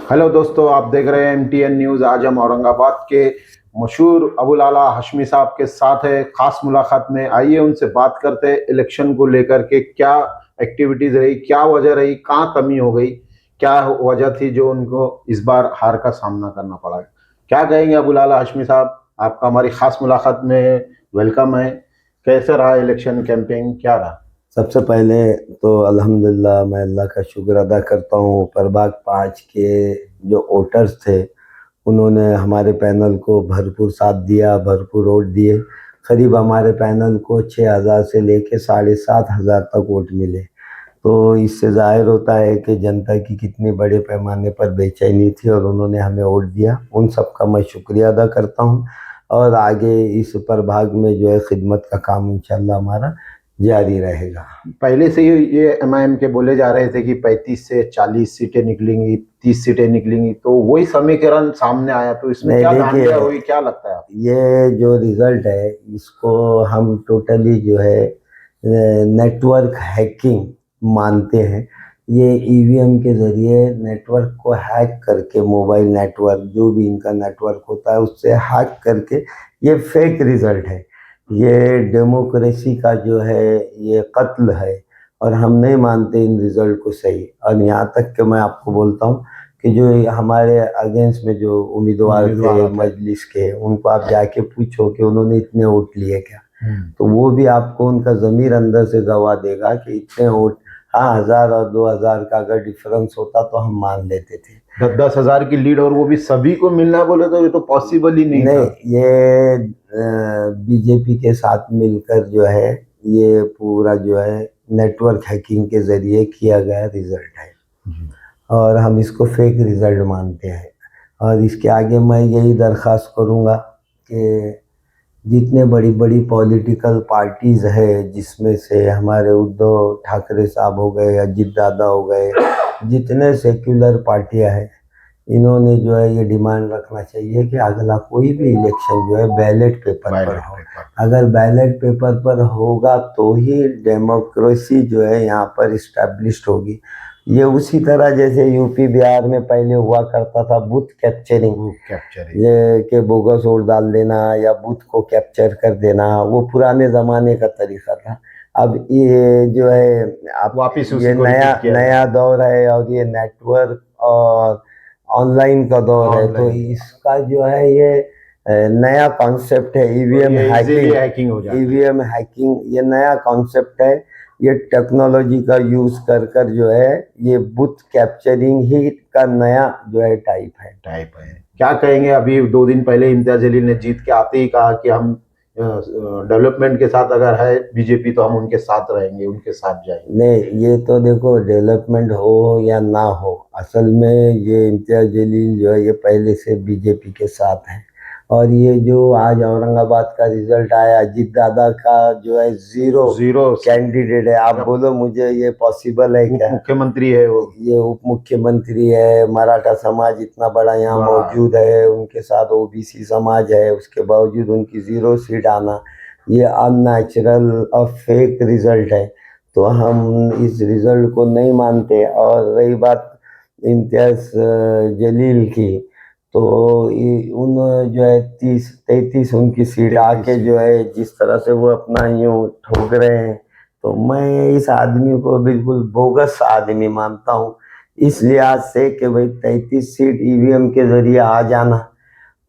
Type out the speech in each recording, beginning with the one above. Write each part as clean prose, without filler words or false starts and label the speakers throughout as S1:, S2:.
S1: Hello दोस्तों, आप देख रहे हैं MTN न्यूज़। आज हम औरंगाबाद के मशहूर अबुल आला हाशमी साहब के साथ है खास मुलाकात में। आइए उनसे बात करते हैं इलेक्शन को लेकर के, क्या एक्टिविटीज रही, क्या वजह रही, कहाँ कमी हो गई, क्या वजह थी जो उनको इस बार हार का सामना करना पड़ा। क्या कहेंगे अबुल आला हाशमी साहब? आपका हमारी खास मुलाकात में वेलकम है। कैसे रहा इलेक्शन कैंपेन, क्या रहा?
S2: सबसे पहले तो अल्हम्दुलिल्लाह मैं अल्लाह का शुक्र अदा करता हूँ। प्रभाग 5 के जो वोटर्स थे उन्होंने हमारे पैनल को भरपूर साथ दिया, भरपूर वोट दिए। करीब हमारे पैनल को 6,000 से लेके 7,500 तक वोट मिले। तो इससे जाहिर होता है कि जनता की कितनी बड़े पैमाने पर बेचैनी थी और उन्होंने हमें वोट दिया। उन सब का मैं शुक्रिया अदा करता हूँ और आगे इस प्रभाग में जो है खिदमत का काम इंशाल्लाह हमारा जारी रहेगा।
S1: पहले से ही ये MIM के बोले जा रहे थे कि 35 से 40 सीटें निकलेंगी, 30 सीटें निकलेंगी, तो वही समीकरण सामने आया। तो इसमें
S2: नहीं
S1: क्या
S2: देखिए,
S1: धांधलियां हुई, क्या लगता है आपको?
S2: ये जो रिजल्ट है इसको हम टोटली जो है नेटवर्क हैकिंग मानते हैं। ये ईवीएम के ज़रिए नेटवर्क को हैक करके, मोबाइल नेटवर्क जो भी इनका नेटवर्क होता है उससे हैक करके ये फेक रिजल्ट है। ये डेमोक्रेसी का जो है ये कत्ल है और हम नहीं मानते इन रिजल्ट को सही। और यहाँ तक कि मैं आपको बोलता हूँ कि जो हमारे अगेंस्ट में जो उम्मीदवार थे मजलिस के, उनको आप जाके पूछो कि उन्होंने इतने वोट लिए क्या, तो वो भी आपको उनका ज़मीर अंदर से गवाह देगा कि इतने वोट। हाँ, 1,000 और 2,000 का अगर डिफरेंस होता तो हम मान लेते थे।
S1: 10-10 हजार की लीड, और वो भी सभी को मिलना बोले तो ये तो पॉसिबल ही नहीं था।
S2: नहीं, ये बीजेपी के साथ मिलकर जो है ये पूरा जो है नेटवर्क हैकिंग के ज़रिए किया गया रिजल्ट है और हम इसको फेक रिजल्ट मानते हैं। और इसके आगे मैं यही दरख्वास्त करूँगा कि जितने बड़ी बड़ी पॉलिटिकल पार्टीज़ है, जिसमें से हमारे उद्धव ठाकरे साहब हो गए, अजित दादा हो गए, जितने सेक्युलर पार्टियां हैं, इन्होंने जो है ये डिमांड रखना चाहिए कि अगला कोई भी इलेक्शन जो है बैलेट पेपर पर हो। अगर बैलेट पेपर पर होगा तो ही डेमोक्रेसी जो है यहाँ पर इस्टेब्लिश्ड होगी। ये उसी तरह जैसे यूपी बिहार में पहले हुआ करता था बूथ कैप्चरिंग, ये कि बोगस वोट डाल देना या बूथ को कैप्चर कर देना, वो पुराने ज़माने का तरीका था। अब ये जो है आप
S1: वापिस
S2: ये नया नया दौर है और ये नेटवर्क और ऑनलाइन का दौर है, तो इसका जो है ये नया कॉन्सेप्ट है। ईवीएम हैकिंग
S1: हो जाता है।
S2: ईवीएम हैकिंग ये नया कॉन्सेप्ट है। ये टेक्नोलॉजी का यूज कर कर जो है ये बूथ कैप्चरिंग ही का नया जो है टाइप है।
S1: क्या कहेंगे? अभी 2 दिन पहले इम्तियाज जलील ने जीत के आते ही कहा कि हम डेवलपमेंट के साथ अगर है बीजेपी तो हम उनके साथ रहेंगे, उनके साथ जाएंगे।
S2: नहीं, ये तो देखो, डेवलपमेंट हो या ना हो, असल में ये इम्तियाज जलील जो है ये पहले से बीजेपी के साथ है। और ये जो आज औरंगाबाद का रिजल्ट आया, अजित दादा का जो है जीरो कैंडिडेट है। आप बोलो मुझे ये पॉसिबल है क्या?
S1: मुख्यमंत्री है वो,
S2: ये उप मुख्यमंत्री है, मराठा समाज इतना बड़ा यहाँ मौजूद है, उनके साथ ओबीसी समाज है, उसके बावजूद उनकी 0 सीट आना ये अननेचुरल और फेक रिजल्ट है। तो हम इस रिजल्ट को नहीं मानते। और रही बात इम्तियाज जलील की, तो उन जो है 30-33 उनकी सीट आके जो है जिस तरह से वो अपना यूँ ठोक रहे हैं, तो मैं इस आदमी को बिल्कुल बोगस आदमी मानता हूँ। इस लिहाज से कि भाई 33 सीट ईवीएम के जरिए आ जाना,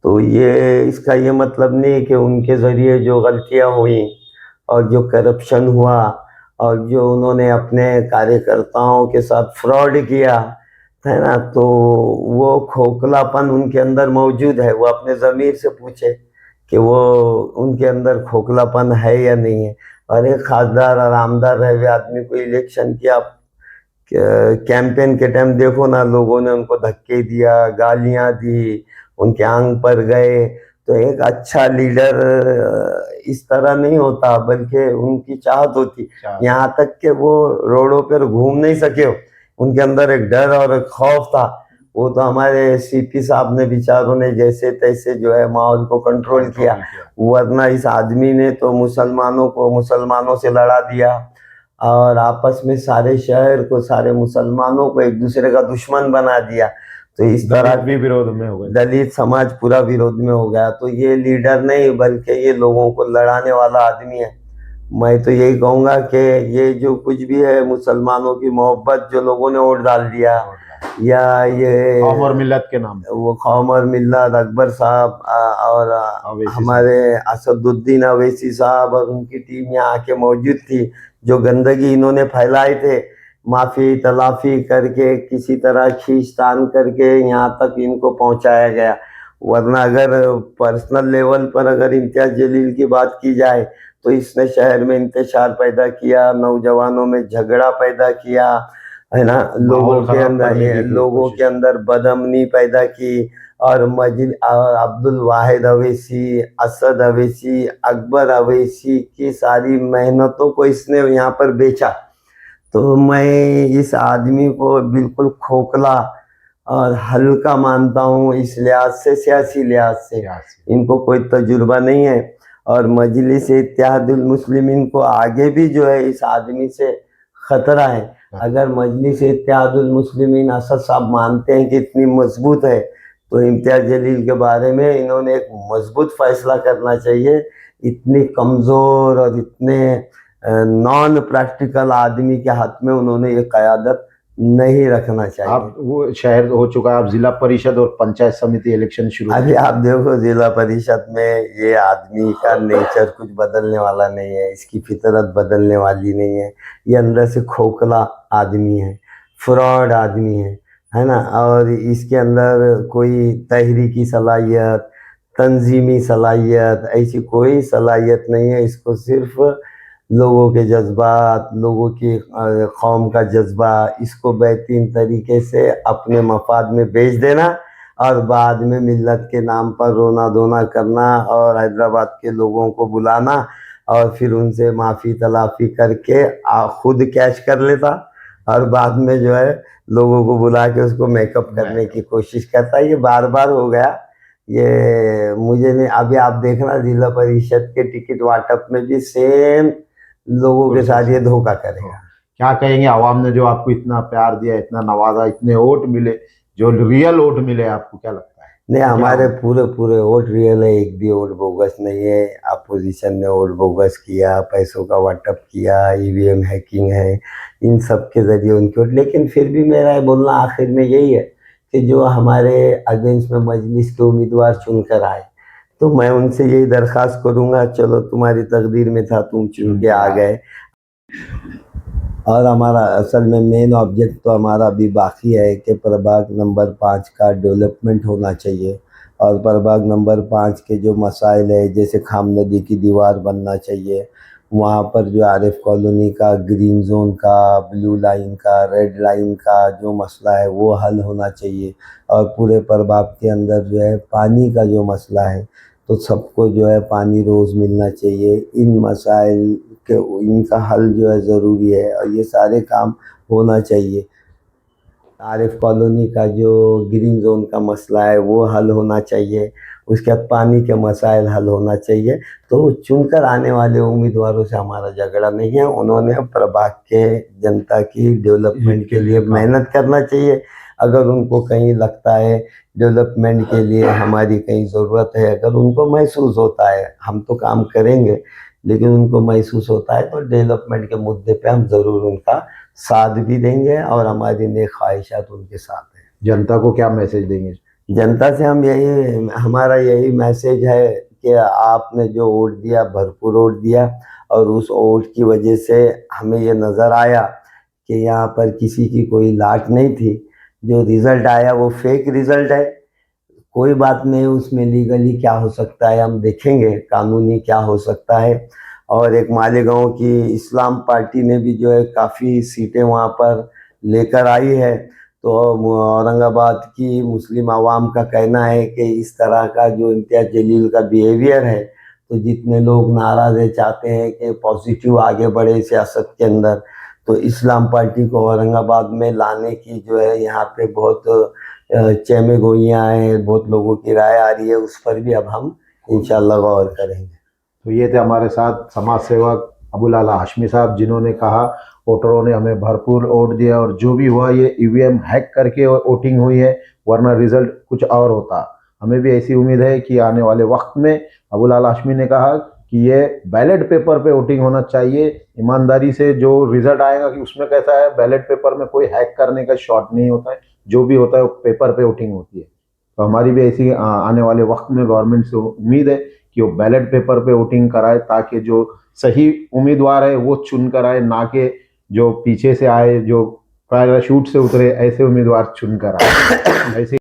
S2: तो ये इसका ये मतलब नहीं कि उनके ज़रिए जो गलतियां हुई और जो करप्शन हुआ और जो उन्होंने अपने कार्यकर्ताओं के साथ फ्रॉड किया है ना, तो वो खोखलापन उनके अंदर मौजूद है। वो अपने ज़मीर से पूछे कि वो उनके अंदर खोखलापन है या नहीं है। और एक खासदार और आमदार रहे हुए आदमी को इलेक्शन किया, कैंपेन के टाइम देखो ना, लोगों ने उनको धक्के दिया, गालियां दी, उनके आंग पर गए। तो एक अच्छा लीडर इस तरह नहीं होता, बल्कि उनकी चाहत होती। यहाँ तक कि वो रोडों पर घूम नहीं सके, उनके अंदर एक डर और एक खौफ था। वो तो हमारे सीपी साहब ने, बेचारों ने जैसे तैसे जो है माहौल को कंट्रोल किया, वरना इस आदमी ने तो मुसलमानों को मुसलमानों से लड़ा दिया और आपस में सारे शहर को, सारे मुसलमानों को एक दूसरे का दुश्मन बना दिया। तो इस तरह
S1: दलित भी विरोध में हो गए।
S2: दलित समाज पूरा विरोध में हो गया। तो ये लीडर नहीं बल्कि ये लोगों को लड़ाने वाला आदमी है। मैं तो यही कहूंगा कि ये जो कुछ भी है मुसलमानों की मोहब्बत जो लोगों ने वोट डाल दिया, या ये
S1: कौम और मिल्लत के नाम
S2: वो कौम और मिल्लत अकबर साहब और हमारे असदुद्दीन अवैसी साहब और उनकी टीम यहाँ आके मौजूद थी, जो गंदगी इन्होंने फैलाए थे, माफी तलाफी करके किसी तरह खींचतान करके यहाँ तक इनको पहुंचाया गया। वरना अगर पर्सनल लेवल पर अगर इम्तियाज जलील की बात की जाए तो इसने शहर में इंतशार पैदा किया, नौजवानों में झगड़ा पैदा किया, है ना, लोगों के अंदर बदअमनी पैदा की। और अब्दुल वाहिद अवैसी, असद अवैसी, अकबर अवैसी की सारी मेहनतों को इसने यहाँ पर बेचा। तो मैं इस आदमी को बिल्कुल खोखला और हल्का मानता हूँ, इस लिहाज से, सियासी लिहाज से इनको कोई तजुर्बा नहीं है। और मजलिस इत्तेहादुल मुस्लिमीन को आगे भी जो है इस आदमी से खतरा है। अगर मजलिस इत्तेहादुल मुस्लिमीन असद साहब मानते हैं कि इतनी मजबूत है, तो इम्तियाज जलील के बारे में इन्होंने एक मजबूत फैसला करना चाहिए। इतनी कमज़ोर और इतने नॉन प्रैक्टिकल आदमी के हाथ में उन्होंने ये क़यादत नहीं रखना चाहिए।
S1: आप वो शहर हो चुका है, आप जिला परिषद और पंचायत समिति इलेक्शन शुरू,
S2: अभी आप देखो जिला परिषद में ये आदमी का नेचर कुछ बदलने वाला नहीं है, इसकी फितरत बदलने वाली नहीं है। ये अंदर से खोखला आदमी है, फ्रॉड आदमी है ना। और इसके अंदर कोई तहरीकी सलाहियत, तंजीमी सलाहियत, ऐसी कोई सलाहियत नहीं है। इसको सिर्फ लोगों के जज्बात, लोगों की कौम का जज्बा, इसको बेहतरीन तरीके से अपने मफाद में बेच देना और बाद में मिल्लत के नाम पर रोना धोना करना और हैदराबाद के लोगों को बुलाना और फिर उनसे माफ़ी तलाफ़ी करके खुद कैश कर लेता और बाद में जो है लोगों को बुला के उसको मेकअप करने की कोशिश करता। ये बार बार हो गया। ये मुझे नहीं, अभी आप देखना जिला परिषद के टिकट वाटप में भी सेम लोगों के साथ ये धोखा करेगा।
S1: क्या कहेंगे आवाम ने जो आपको इतना प्यार दिया, इतना नवाजा, इतने वोट मिले, जो रियल वोट मिले, आपको क्या लगता है?
S2: नहीं, हमारे पूरे वोट रियल है, एक भी वोट बोगस नहीं है। अपोजिशन ने वोट बोगस किया, पैसों का वाटअप किया, ईवीएम हैकिंग है, इन सब के जरिए उनके वोट। लेकिन फिर भी मेरा बोलना आखिर में यही है कि जो हमारे अगेंस्ट में मजलिस के उम्मीदवार चुनकर आए, तो मैं उनसे यही दरख्वास्त करूंगा, चलो तुम्हारी तकदीर में था, तुम चुन के आ गए। और हमारा असल में मेन ऑब्जेक्ट तो हमारा अभी बाकी है कि प्रभाग नंबर 5 का डेवलपमेंट होना चाहिए। और प्रभाग नंबर 5 के जो मसाइल है, जैसे खाम नदी की दीवार बनना चाहिए, वहाँ पर जो आरिफ कॉलोनी का ग्रीन जोन का, ब्लू लाइन का, रेड लाइन का जो मसला है वो हल होना चाहिए। और पूरे प्रभाग के अंदर जो है पानी का जो मसला है, तो सबको जो है पानी रोज़ मिलना चाहिए। इन मसाइल के इनका हल जो है ज़रूरी है और ये सारे काम होना चाहिए। आरिफ कॉलोनी का जो ग्रीन जोन का मसला है वो हल होना चाहिए, उसके बाद पानी के मसाइल हल होना चाहिए। तो चुनकर आने वाले उम्मीदवारों से हमारा झगड़ा नहीं है, उन्होंने प्रभाग के जनता की डेवलपमेंट के लिए मेहनत करना चाहिए। अगर उनको कहीं लगता है डेवलपमेंट के लिए हमारी कहीं ज़रूरत है, अगर उनको महसूस होता है, हम तो काम करेंगे, लेकिन उनको महसूस होता है तो डेवलपमेंट के मुद्दे पे हम ज़रूर उनका साथ भी देंगे और हमारी नेक ख्वाहिशात उनके साथ हैं।
S1: जनता को क्या मैसेज देंगे?
S2: जनता से हमारा यही मैसेज है कि आपने जो वोट दिया, भरपूर वोट दिया, और उस वोट की वजह से हमें ये नज़र आया कि यहाँ पर किसी की कोई लाट नहीं थी। जो रिज़ल्ट आया वो फेक रिज़ल्ट है। कोई बात नहीं, उसमें लीगली क्या हो सकता है हम देखेंगे, कानूनी क्या हो सकता है। और एक मालेगांव की इस्लाम पार्टी ने भी जो है काफ़ी सीटें वहाँ पर लेकर आई है। तो औरंगाबाद की मुस्लिम आवाम का कहना है कि इस तरह का जो इम्तियाज जलील का बिहेवियर है, तो जितने लोग नाराज़ है, चाहते हैं कि पॉजिटिव आगे बढ़े सियासत के अंदर, तो इस्लाम पार्टी को औरंगाबाद में लाने की जो है यहाँ पे बहुत चहमे गोइयाँ हैं, बहुत लोगों की राय आ रही है, उस पर भी अब हम इंशाल्लाह गौर करेंगे।
S1: तो ये थे हमारे साथ समाज सेवक अबुल आला हाशमी साहब, जिन्होंने कहा वोटरों ने हमें भरपूर वोट दिया और जो भी हुआ ये ईवीएम हैक करके वोटिंग हुई है, वरना रिजल्ट कुछ और होता। हमें भी ऐसी उम्मीद है कि आने वाले वक्त में अबुल आला हाशमी ने कहा कि ये बैलेट पेपर पे वोटिंग होना चाहिए, ईमानदारी से जो रिजल्ट आएगा कि उसमें कैसा है, बैलेट पेपर में कोई हैक करने का शॉट नहीं होता है, जो भी होता है वो पेपर पे वोटिंग होती है। तो हमारी भी ऐसी आने वाले वक्त में गवर्नमेंट से उम्मीद है कि वो बैलेट पेपर पे वोटिंग कराए, ताकि जो सही उम्मीदवार है वो चुन कर आए, ना कि जो पीछे से आए, जो पैराशूट से उतरे ऐसे उम्मीदवार चुन कर आए। ऐसे